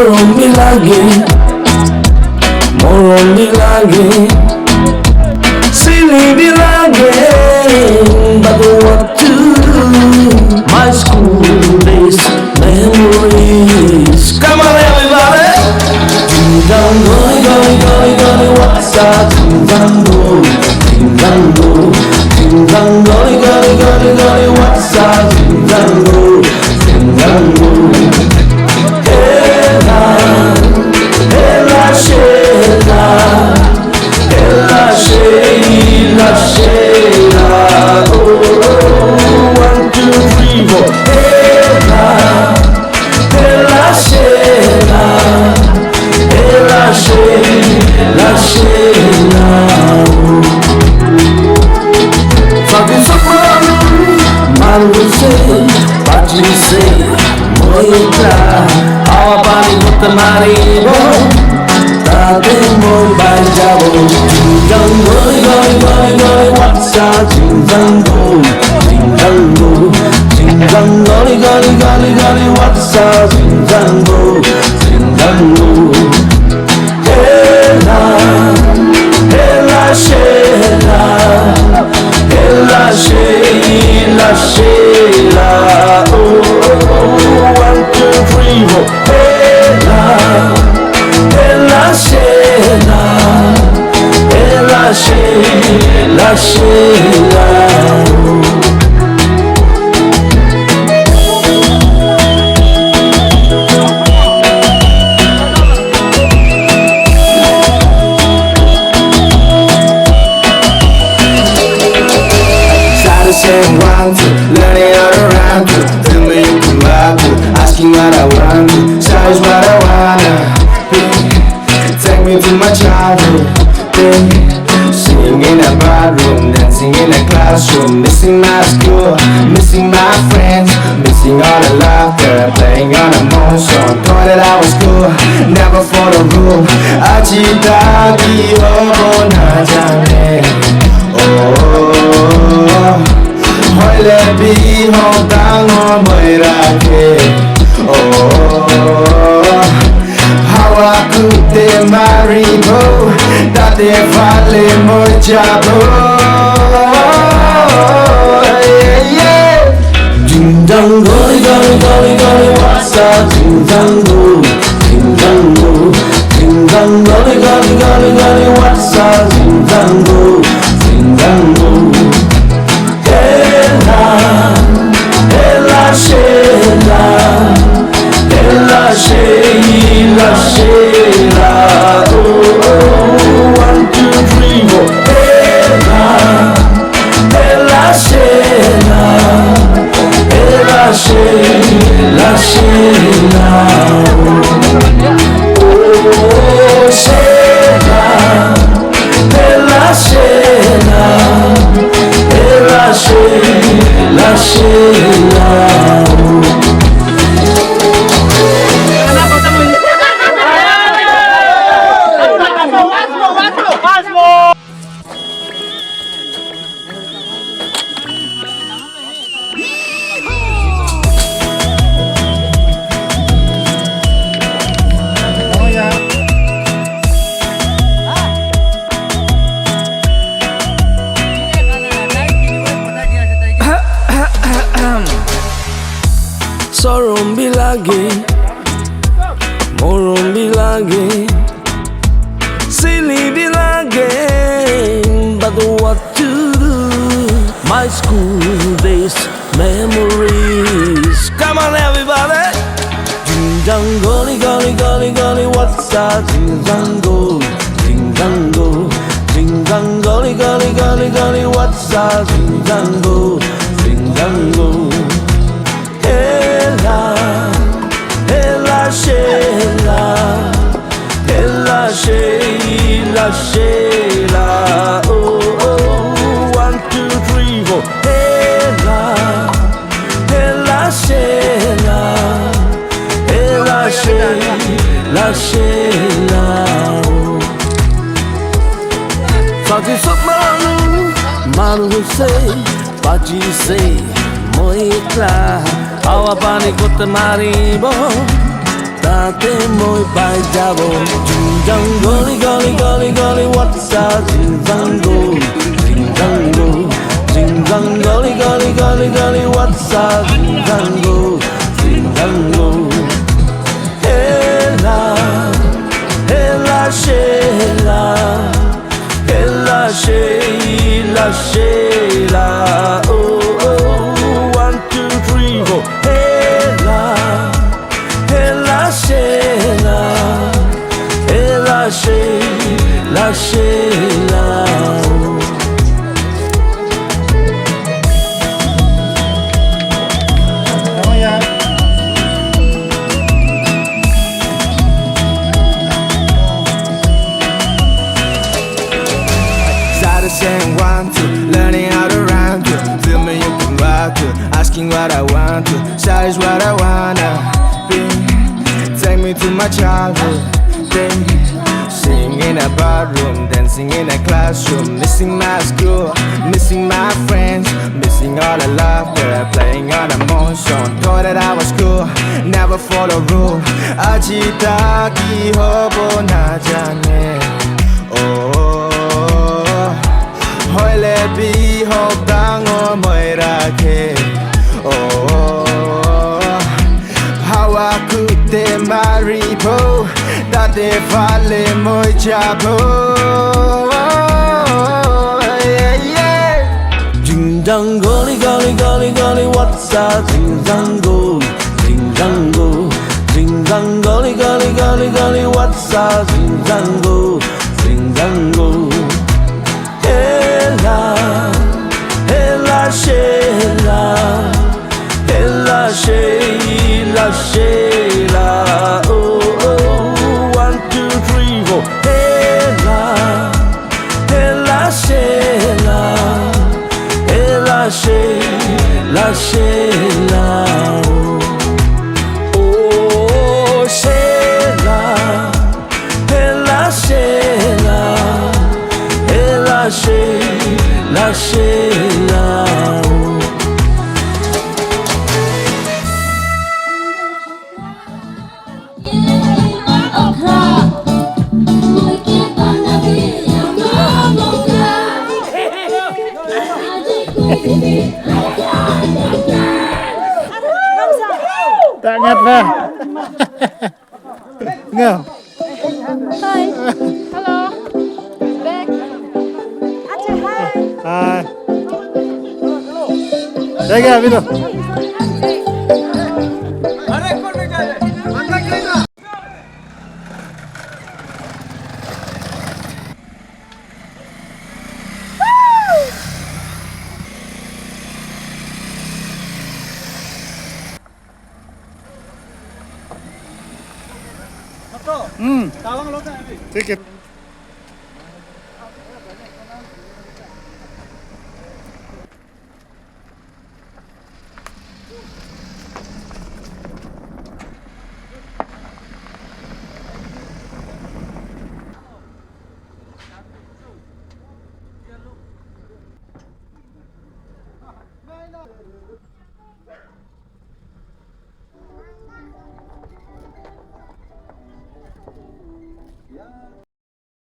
Sorong bilagi, morong bilagi, silly bilagi, but what to do? My school days memories. Come on everybody! Ding dong goli goli goli goli, what's up? Ding dong go, ding dong go, ding dong goli goli goli goli, what's up? Ding dong go, ding dong go. Maribo, tate moy banjabo. Ding dong goli goli goli goli, what's up? Ding dong go, ding dong go, ding dong goli goli goli goli, what's up? Ding dong go, ding dong go. Hela, hela shela, hela shela shela. Oh, 1, 2, 3, 4. La Sheila. Started saying one, two, learning all around you. Tell me you come back to, asking what I want to, size what I wanna be. Take me to my childhood, baby. Singing in a bathroom, dancing in a classroom, missing my school, missing my friends, missing all the laughter, playing on a moon song. Thought that I was cool, never for the rule. 아직까지 어본하자네. Oh, 원래 비호당어 뭐이라게. Oh, 하와 그때 마리보. Tate vale mojabo. Ding dong goli goli goli goli, what's up? Ding dong go, ding dong go, ding dong goli goli goli goli, what's up? Ding dong go, ding dong go. Hela, hela shela, hela shela shela. La Sheila, oh Sheila, la Sheila, la Sheila, la Sheila. Sorong bilagi, morong bilagi, silly bilagi, but what to do? My school days memories. Come on everybody! Ding dong goli goli goli goli, what's that? Ding dong go, ding dong go, ding dong goli goli goli goli, what's that? Ding dong go, ding dong go. Sheila, Ella Sheila, Sheila. Oh, 1, 2, 3, 4. Ella, Ella Sheila, Ella Sheila, Sheila. Fati sokmanu, manu say, paji say, moikla, awa pani kut maribo. Tate môi bay jabo Jinjang goli goli goli goli what's up Jinjang go Jinjang go Jinjang goli goli goli goli what's up Jinjang go Jinjang go Hela Hela shela Hela shela shela Oh oh 1 2 3 4 Hela Hela shela Hela shela shela Saying 1 2, learning how to rhyme to. Feel me, you can rock to. Asking what I want to. Size what I wanna be. Take me to my childhood baby. Sing in a barroom, dancing in a classroom. Missing my school, missing my friends. Missing all the laughter, playing on a motion. Thought that I was cool, never follow rule. 아직까지 허보나자네. Oh. Hoyle bi hop dang o moi rakhe oh hawa kutte mari po tate fale moi chapo yeah yeah Jinjang goli goli goli goli what's up Jinjang go Jinjang go Jinjang goli goli goli goli what's up Jinjang go Jinjang go Hela Hela shela Hela shela shela Oh oh 1 2 3 4 Hela Hela shela Hela shela shela Oh shela Hela shela Hela shela shela Tak ingat lah. Ngah. Hi. Hello. Back. Aceh, hi. Hai. Jaga Vito. Sedikit.